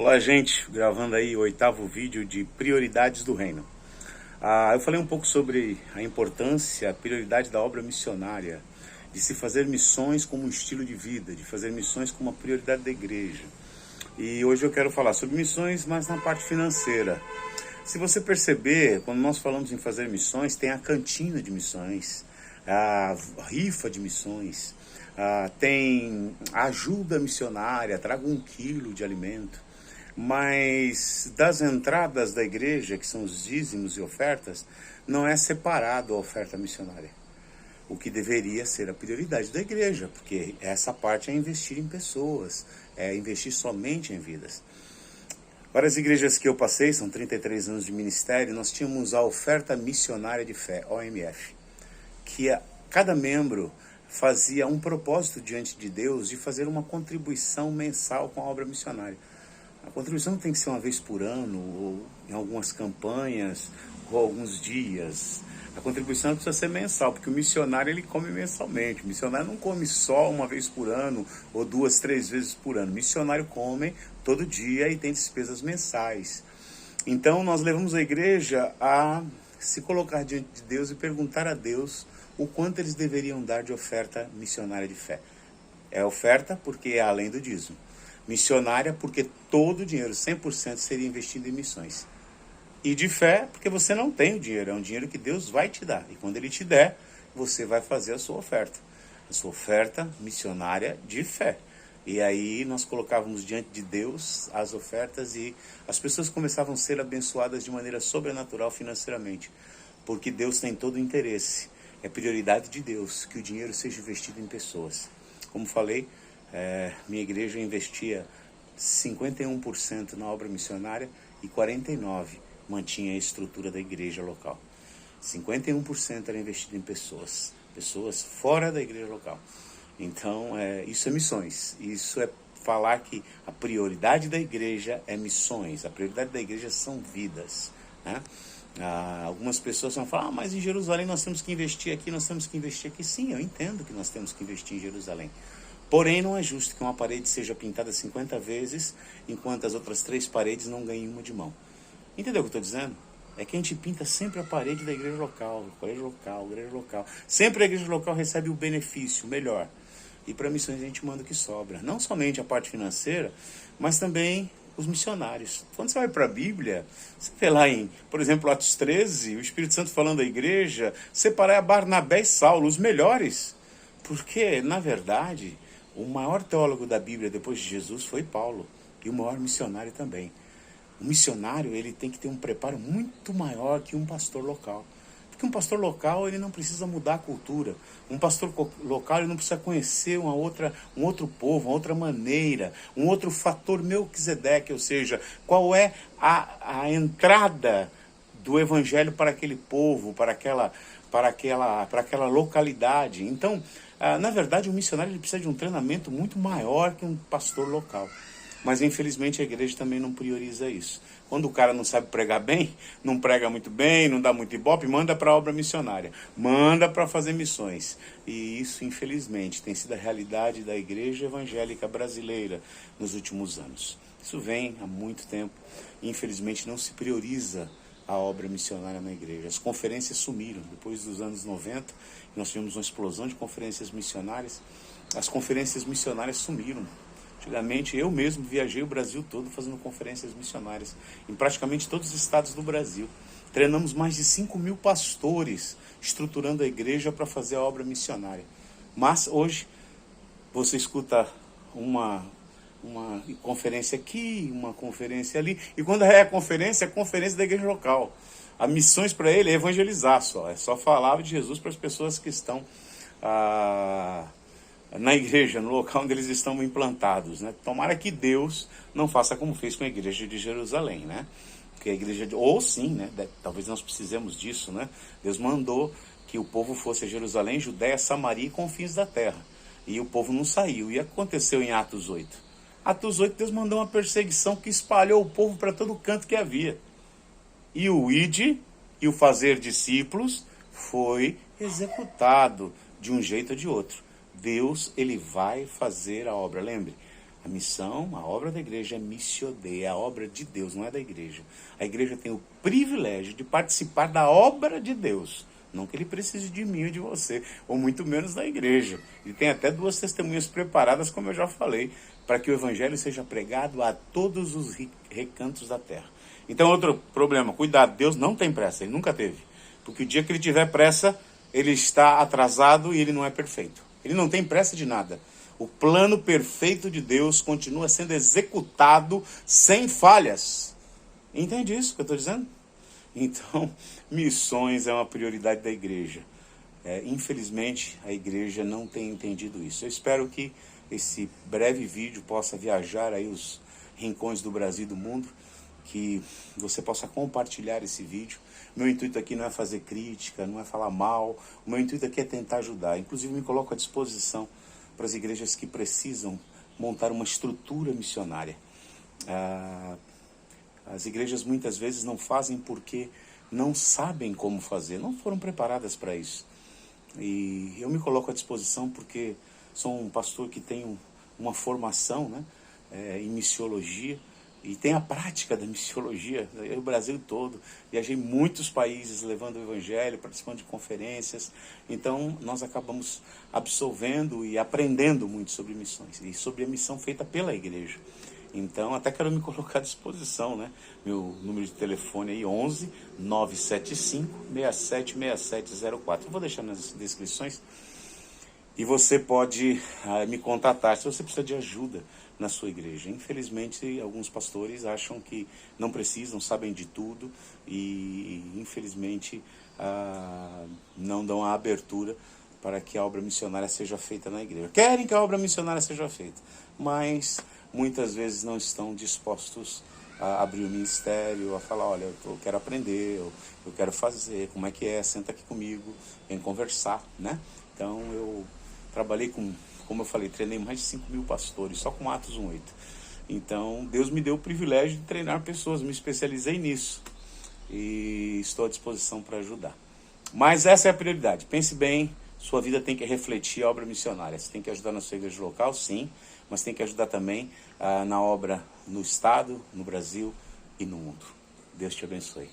Olá, gente, gravando aí o 8º vídeo de prioridades do reino. Eu falei um pouco sobre a importância, a prioridade da obra missionária, de se fazer missões como um estilo de vida, de fazer missões como uma prioridade da igreja. E hoje eu quero falar sobre missões, mas na parte financeira. Se você perceber, quando nós falamos em fazer missões, tem a cantina de missões, a rifa de missões, tem a ajuda missionária, traga 1 quilo de alimento. Mas das entradas da igreja, que são os dízimos e ofertas, não é separado a oferta missionária. O que deveria ser a prioridade da igreja, porque essa parte é investir em pessoas, é investir somente em vidas. Várias igrejas que eu passei, são 33 anos de ministério, nós tínhamos a oferta missionária de fé, OMF, que cada membro fazia um propósito diante de Deus de fazer uma contribuição mensal com a obra missionária. A contribuição tem que ser uma vez por ano, ou em algumas campanhas, ou alguns dias. A contribuição precisa ser mensal, porque o missionário ele come mensalmente. O missionário não come só uma vez por ano, ou 2, 3 vezes por ano. O missionário come todo dia e tem despesas mensais. Então nós levamos a igreja a se colocar diante de Deus e perguntar a Deus o quanto eles deveriam dar de oferta missionária de fé. É oferta porque é além do dízimo. Missionária porque todo o dinheiro, 100%, seria investido em missões. E de fé porque você não tem o dinheiro, é um dinheiro que Deus vai te dar. E quando Ele te der, você vai fazer a sua oferta. A sua oferta missionária de fé. E aí nós colocávamos diante de Deus as ofertas e as pessoas começavam a ser abençoadas de maneira sobrenatural financeiramente. Porque Deus tem todo o interesse. É prioridade de Deus que o dinheiro seja investido em pessoas. Como falei, minha igreja investia 51% na obra missionária e 49% mantinha a estrutura da igreja local. 51% era investido em pessoas fora da igreja local. Então, isso é missões. Isso é falar que a prioridade da igreja é missões. A prioridade da igreja são vidas, né? Algumas pessoas vão falar, mas em Jerusalém nós temos que investir aqui, nós temos que investir aqui. Sim, eu entendo que nós temos que investir em Jerusalém. Porém, não é justo que uma parede seja pintada 50 vezes, enquanto as outras 3 paredes não ganhem uma de mão. Entendeu o que eu estou dizendo? É que a gente pinta sempre a parede da igreja local, igreja local. Sempre a igreja local recebe o benefício, o melhor. E para missões a gente manda o que sobra. Não somente a parte financeira, mas também os missionários. Quando você vai para a Bíblia, você vê lá em, por exemplo, Atos 13, o Espírito Santo falando à igreja, separar Barnabé e Saulo, os melhores. Porque, na verdade, o maior teólogo da Bíblia depois de Jesus foi Paulo, e o maior missionário também. O missionário ele tem que ter um preparo muito maior que um pastor local. Porque um pastor local ele não precisa mudar a cultura. Um pastor local ele não precisa conhecer um outro povo, uma outra maneira, um outro fator Melquisedeque, ou seja, qual é a entrada do evangelho para aquele povo, para aquela localidade. Então, na verdade, o missionário ele precisa de um treinamento muito maior que um pastor local. Mas, infelizmente, a igreja também não prioriza isso. Quando o cara não sabe pregar bem, não prega muito bem, não dá muito ibope, manda para a obra missionária. Manda para fazer missões. E isso, infelizmente, tem sido a realidade da igreja evangélica brasileira nos últimos anos. Isso vem há muito tempo. Infelizmente, não se prioriza a obra missionária na igreja. As conferências sumiram. Depois dos anos 90, nós tivemos uma explosão de conferências missionárias. As conferências missionárias sumiram. Antigamente, eu mesmo viajei o Brasil todo fazendo conferências missionárias, em praticamente todos os estados do Brasil. Treinamos mais de 5.000 pastores, estruturando a igreja para fazer a obra missionária. Mas hoje, você escuta uma conferência aqui, uma conferência ali, e quando é a conferência da igreja local. As missões para ele é evangelizar só, é só falar de Jesus para as pessoas que estão na igreja, no local onde eles estão implantados, né? Tomara que Deus não faça como fez com a igreja de Jerusalém, né? Porque a igreja ou sim, né? Talvez nós precisemos disso, né? Deus mandou que o povo fosse a Jerusalém, Judéia, Samaria e confins da terra. E o povo não saiu. E aconteceu em Atos 8. Atos 8, Deus mandou uma perseguição que espalhou o povo para todo canto que havia. E o ide e o fazer discípulos foi executado de um jeito ou de outro. Deus, ele vai fazer a obra. Lembre, A missão, a obra da igreja é missio Dei, é a obra de Deus, não é da igreja. A igreja tem o privilégio de participar da obra de Deus. Não que ele precise de mim ou de você, ou muito menos da igreja. Ele tem até 2 testemunhas preparadas, como eu já falei, para que o evangelho seja pregado a todos os recantos da terra. Então, outro problema, cuidado, Deus não tem pressa, ele nunca teve. Porque o dia que ele tiver pressa, ele está atrasado e ele não é perfeito. Ele não tem pressa de nada. O plano perfeito de Deus continua sendo executado sem falhas. Entende isso que eu estou dizendo? Então, missões é uma prioridade da igreja. Infelizmente, a igreja não tem entendido isso. Eu espero que esse breve vídeo possa viajar aí os rincões do Brasil e do mundo, que você possa compartilhar esse vídeo. Meu intuito aqui não é fazer crítica, não é falar mal. O meu intuito aqui é tentar ajudar. Inclusive, me coloco à disposição para as igrejas que precisam montar uma estrutura missionária. As igrejas muitas vezes não fazem porque não sabem como fazer, não foram preparadas para isso. E eu me coloco à disposição porque sou um pastor que tem uma formação, né, em missiologia, e tem a prática da missiologia, o Brasil todo. Viajei em muitos países levando o evangelho, participando de conferências. Então nós acabamos absorvendo e aprendendo muito sobre missões e sobre a missão feita pela igreja. Então até quero me colocar à disposição, né? Meu número de telefone aí 11 975 676704. Eu vou deixar nas descrições. E você pode me contatar se você precisa de ajuda na sua igreja. Infelizmente, alguns pastores acham que não precisam, sabem de tudo e infelizmente não dão a abertura para que a obra missionária seja feita na igreja. Querem que a obra missionária seja feita, mas muitas vezes não estão dispostos a abrir o ministério, a falar, olha, eu quero aprender, eu quero fazer, como é que é, senta aqui comigo, vem conversar, né? Então eu trabalhei como eu falei, treinei mais de 5.000 pastores, só com Atos 1:8. Então, Deus me deu o privilégio de treinar pessoas, me especializei nisso. E estou à disposição para ajudar. Mas essa é a prioridade. Pense bem, sua vida tem que refletir a obra missionária. Você tem que ajudar na sua igreja local, sim, mas tem que ajudar também na obra no Estado, no Brasil e no mundo. Deus te abençoe.